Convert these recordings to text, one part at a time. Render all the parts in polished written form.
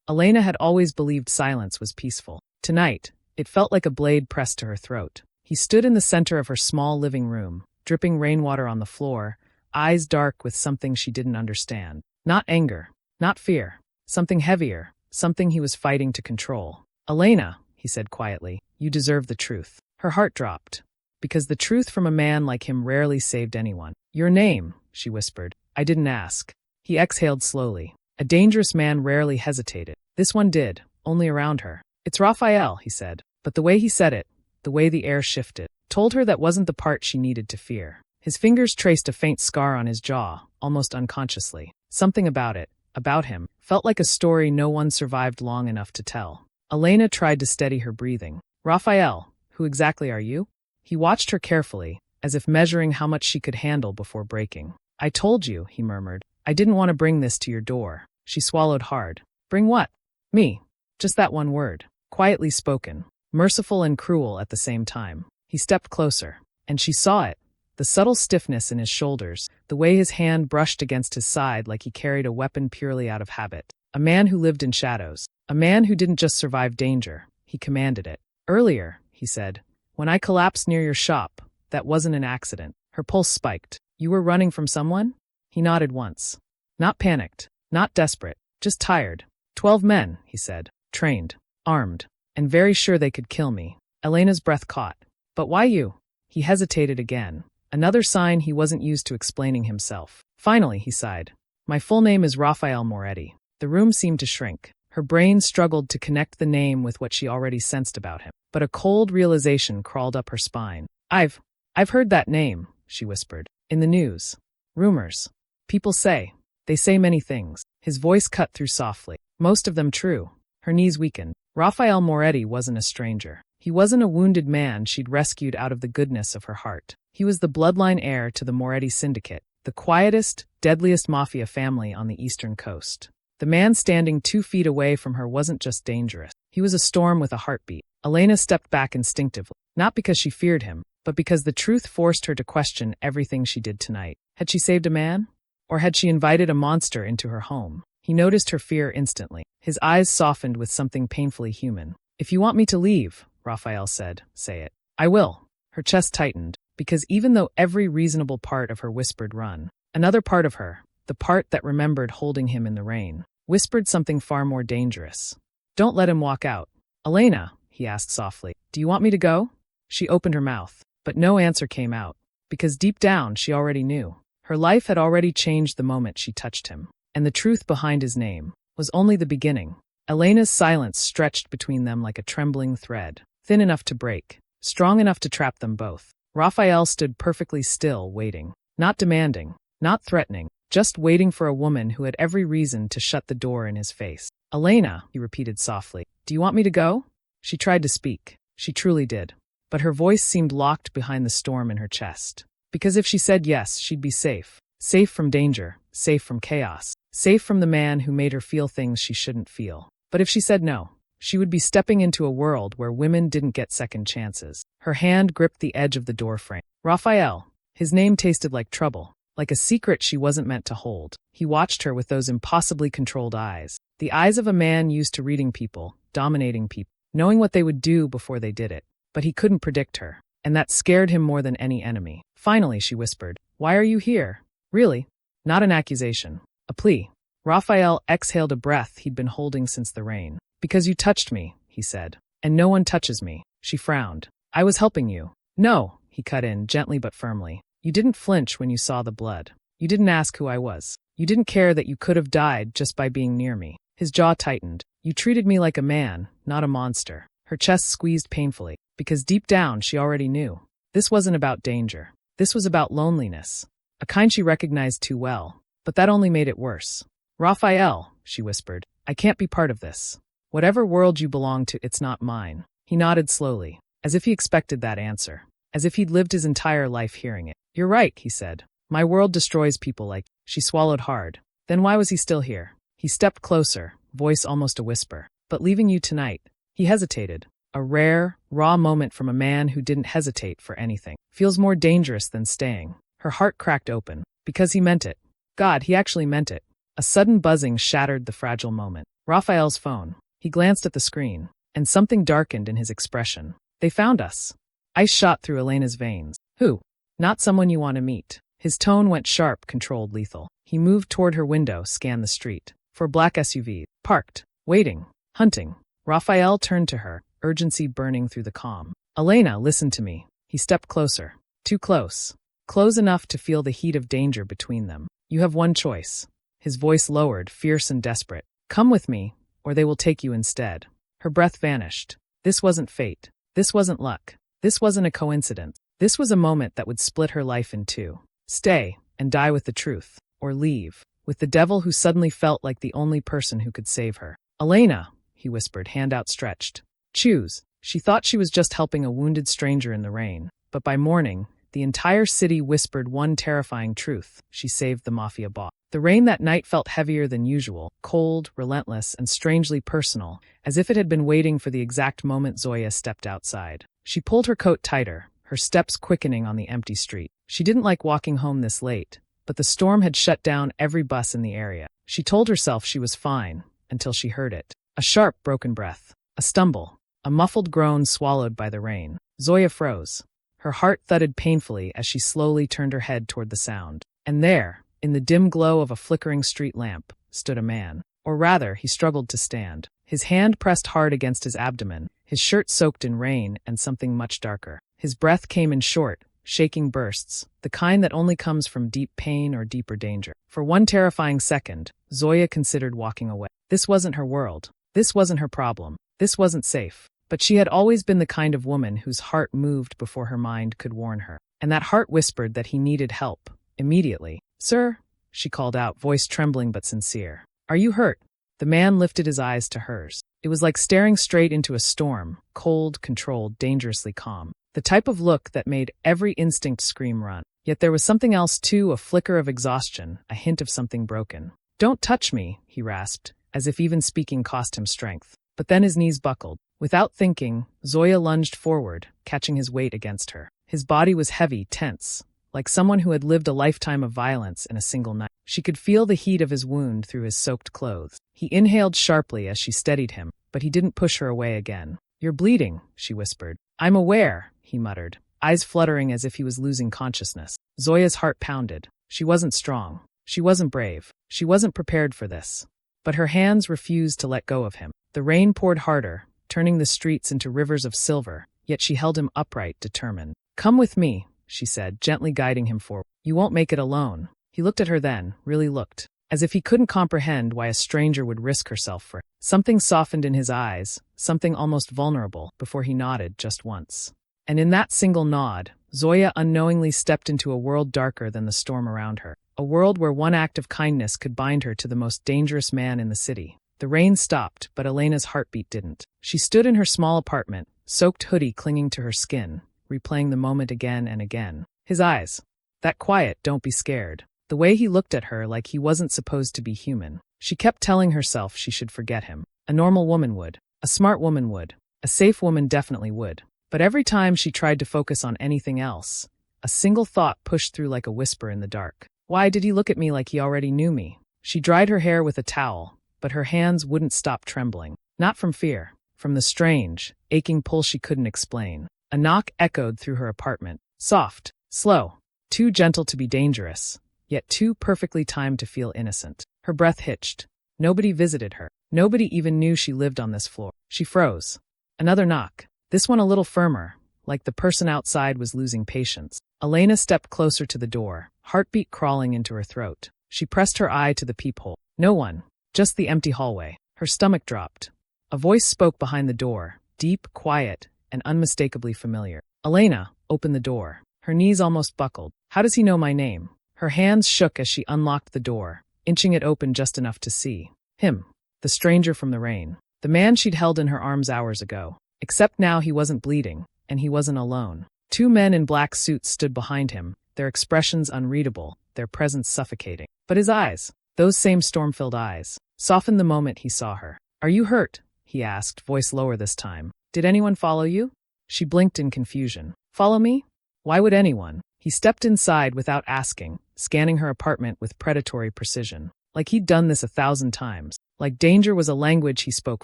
Elena had always believed silence was peaceful. Tonight, it felt like a blade pressed to her throat. He stood in the center of her small living room, dripping rainwater on the floor, eyes dark with something she didn't understand. Not anger, not fear, something heavier, something he was fighting to control. "Elena," he said quietly, "you deserve the truth." Her heart dropped, because the truth from a man like him rarely saved anyone. "Your name," she whispered. "I didn't ask." He exhaled slowly. A dangerous man rarely hesitated. This one did, only around her. "It's Raphael," he said. But the way he said it, the way the air shifted, told her that wasn't the part she needed to fear. His fingers traced a faint scar on his jaw, almost unconsciously. Something about it, about him, felt like a story no one survived long enough to tell. Elena tried to steady her breathing. "Raphael, who exactly are you?" He watched her carefully, as if measuring how much she could handle before breaking. "I told you," he murmured. "I didn't want to bring this to your door." She swallowed hard. "Bring what?" "Me." Just that one word. Quietly spoken. Merciful and cruel at the same time. He stepped closer, and she saw it. The subtle stiffness in his shoulders, the way his hand brushed against his side like he carried a weapon purely out of habit. A man who lived in shadows. A man who didn't just survive danger, he commanded it. "Earlier," he said, "when I collapsed near your shop, that wasn't an accident." Her pulse spiked. "You were running from someone?" He nodded once. Not panicked, not desperate, just tired. 12 men, he said, trained, armed, and very sure they could kill me. Elena's breath caught. "But why you?" He hesitated again. Another sign he wasn't used to explaining himself. Finally, he sighed. "My full name is Raphael Moretti." The room seemed to shrink. Her brain struggled to connect the name with what she already sensed about him. But a cold realization crawled up her spine. I've heard that name," she whispered. "In the news. Rumors. People say. They say many things." His voice cut through softly. Most of them true. Her knees weakened. Raphael Moretti wasn't a stranger. He wasn't a wounded man she'd rescued out of the goodness of her heart. He was the bloodline heir to the Moretti syndicate, the quietest, deadliest mafia family on the eastern coast. The man standing 2 feet away from her wasn't just dangerous. He was a storm with a heartbeat. Elena stepped back instinctively, not because she feared him, but because the truth forced her to question everything she did tonight. Had she saved a man? Or had she invited a monster into her home? He noticed her fear instantly. His eyes softened with something painfully human. "If you want me to leave," Raphael said, "say it." "I will." Her chest tightened, because even though every reasonable part of her whispered run, another part of her, the part that remembered holding him in the rain, whispered something far more dangerous. "Don't let him walk out." "Elena," he asked softly, "do you want me to go?" She opened her mouth, but no answer came out, because deep down she already knew. Her life had already changed the moment she touched him, and the truth behind his name was only the beginning. Elena's silence stretched between them like a trembling thread, thin enough to break, strong enough to trap them both. Raphael stood perfectly still, waiting, not demanding, not threatening, just waiting for a woman who had every reason to shut the door in his face. "Elena," he repeated softly, "do you want me to go?" She tried to speak. She truly did. But her voice seemed locked behind the storm in her chest. Because if she said yes, she'd be safe. Safe from danger, safe from chaos, safe from the man who made her feel things she shouldn't feel. But if she said no, she would be stepping into a world where women didn't get second chances. Her hand gripped the edge of the doorframe. Raphael. His name tasted like trouble, like a secret she wasn't meant to hold. He watched her with those impossibly controlled eyes. The eyes of a man used to reading people, dominating people, knowing what they would do before they did it. But he couldn't predict her, and that scared him more than any enemy. Finally, she whispered, "Why are you here?" Really? Not an accusation. A plea. Raphael exhaled a breath he'd been holding since the rain. "Because you touched me," he said. "And no one touches me." She frowned. "I was helping you." "No," he cut in, gently but firmly. "You didn't flinch when you saw the blood. You didn't ask who I was. You didn't care that you could have died just by being near me." His jaw tightened. "You treated me like a man, not a monster." Her chest squeezed painfully, because deep down she already knew. This wasn't about danger. This was about loneliness. A kind she recognized too well, but that only made it worse. "Raphael," she whispered, "I can't be part of this. Whatever world you belong to, it's not mine." He nodded slowly, as if he expected that answer, as if he'd lived his entire life hearing it. "You're right," he said. "My world destroys people like..." She swallowed hard. Then why was he still here? He stepped closer, voice almost a whisper. "But leaving you tonight..." He hesitated. A rare, raw moment from a man who didn't hesitate for anything. Feels more dangerous than staying. Her heart cracked open, because he meant it. God, he actually meant it. A sudden buzzing shattered the fragile moment. Raphael's phone. He glanced at the screen, and something darkened in his expression. They found us. Ice shot through Elena's veins. Who? Not someone you want to meet. His tone went sharp, controlled, lethal. He moved toward her window, scanned the street. For black SUV. Parked. Waiting. Hunting. Raphael turned to her, urgency burning through the calm. Elena, listen to me. He stepped closer. Too close. Close enough to feel the heat of danger between them. You have one choice. His voice lowered, fierce and desperate. Come with me, or they will take you instead. Her breath vanished. This wasn't fate. This wasn't luck. This wasn't a coincidence. This was a moment that would split her life in two. Stay, and die with the truth. Or leave, with the devil who suddenly felt like the only person who could save her. Elena, he whispered, hand outstretched. Choose. She thought she was just helping a wounded stranger in the rain. But by morning, the entire city whispered one terrifying truth. She saved the Mafia boss. The rain that night felt heavier than usual, cold, relentless, and strangely personal, as if it had been waiting for the exact moment Zoya stepped outside. She pulled her coat tighter, her steps quickening on the empty street. She didn't like walking home this late, but the storm had shut down every bus in the area. She told herself she was fine, until she heard it. A sharp, broken breath. A stumble. A muffled groan swallowed by the rain. Zoya froze. Her heart thudded painfully as she slowly turned her head toward the sound. And there, in the dim glow of a flickering street lamp, stood a man. Or rather, he struggled to stand. His hand pressed hard against his abdomen, his shirt soaked in rain and something much darker. His breath came in short, shaking bursts, the kind that only comes from deep pain or deeper danger. For one terrifying second, Zoya considered walking away. This wasn't her world. This wasn't her problem. This wasn't safe. But she had always been the kind of woman whose heart moved before her mind could warn her. And that heart whispered that he needed help. Immediately. Sir, she called out, voice trembling but sincere. Are you hurt? The man lifted his eyes to hers. It was like staring straight into a storm, cold, controlled, dangerously calm. The type of look that made every instinct scream run. Yet there was something else too, a flicker of exhaustion, a hint of something broken. Don't touch me, he rasped, as if even speaking cost him strength. But then his knees buckled. Without thinking, Zoya lunged forward, catching his weight against her. His body was heavy, tense, like someone who had lived a lifetime of violence in a single night. She could feel the heat of his wound through his soaked clothes. He inhaled sharply as she steadied him, but he didn't push her away again. You're bleeding, she whispered. I'm aware, he muttered, eyes fluttering as if he was losing consciousness. Zoya's heart pounded. She wasn't strong. She wasn't brave. She wasn't prepared for this. But her hands refused to let go of him. The rain poured harder, turning the streets into rivers of silver, yet she held him upright, determined. Come with me, she said, gently guiding him forward. You won't make it alone. He looked at her then, really looked, as if he couldn't comprehend why a stranger would risk herself for it. Something softened in his eyes, something almost vulnerable, before he nodded just once. And in that single nod, Zoya unknowingly stepped into a world darker than the storm around her. A world where one act of kindness could bind her to the most dangerous man in the city. The rain stopped, but Elena's heartbeat didn't. She stood in her small apartment, soaked hoodie clinging to her skin, replaying the moment again and again. His eyes. That quiet, don't be scared. The way he looked at her like he wasn't supposed to be human. She kept telling herself she should forget him. A normal woman would. A smart woman would. A safe woman definitely would. But every time she tried to focus on anything else, a single thought pushed through like a whisper in the dark. Why did he look at me like he already knew me? She dried her hair with a towel, but her hands wouldn't stop trembling. Not from fear. From the strange, aching pull she couldn't explain. A knock echoed through her apartment. Soft. Slow. Too gentle to be dangerous, yet too perfectly timed to feel innocent. Her breath hitched. Nobody visited her. Nobody even knew she lived on this floor. She froze. Another knock. This one a little firmer, like the person outside was losing patience. Elena stepped closer to the door, heartbeat crawling into her throat. She pressed her eye to the peephole. No one. Just the empty hallway. Her stomach dropped. A voice spoke behind the door, deep, quiet, and unmistakably familiar. Elena, open the door. Her knees almost buckled. How does he know my name? Her hands shook as she unlocked the door, inching it open just enough to see. Him. The stranger from the rain. The man she'd held in her arms hours ago. Except now he wasn't bleeding, and he wasn't alone. Two men in black suits stood behind him, their expressions unreadable, their presence suffocating. But his eyes, those same storm-filled eyes, softened the moment he saw her. Are you hurt? He asked, voice lower this time. Did anyone follow you? She blinked in confusion. Follow me? Why would anyone? He stepped inside without asking, scanning her apartment with predatory precision. Like he'd done this 1,000 times. Like danger was a language he spoke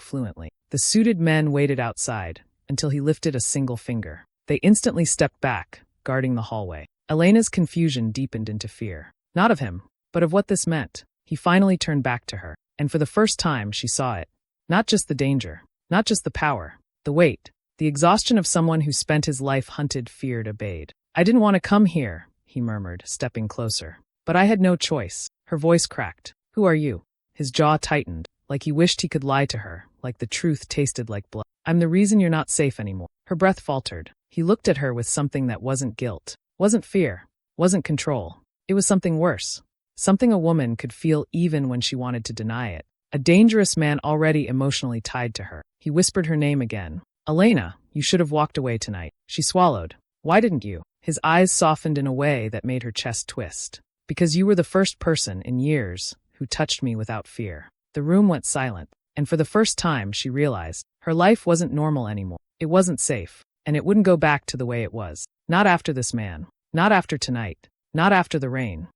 fluently. The suited men waited outside until he lifted a single finger. They instantly stepped back, guarding the hallway. Elena's confusion deepened into fear. Not of him, but of what this meant. He finally turned back to her, and for the first time she saw it. Not just the danger, not just the power, the weight, the exhaustion of someone who spent his life hunted, feared, obeyed. I didn't want to come here, he murmured, stepping closer. But I had no choice. Her voice cracked. Who are you? His jaw tightened, like he wished he could lie to her, like the truth tasted like blood. I'm the reason you're not safe anymore. Her breath faltered. He looked at her with something that wasn't guilt, wasn't fear, wasn't control. It was something worse. Something a woman could feel even when she wanted to deny it. A dangerous man already emotionally tied to her. He whispered her name again. Elena, you should have walked away tonight. She swallowed. Why didn't you? His eyes softened in a way that made her chest twist. Because you were the first person in years who touched me without fear. The room went silent, and for the first time she realized her life wasn't normal anymore. It wasn't safe, and it wouldn't go back to the way it was. Not after this man. Not after tonight. Not after the rain.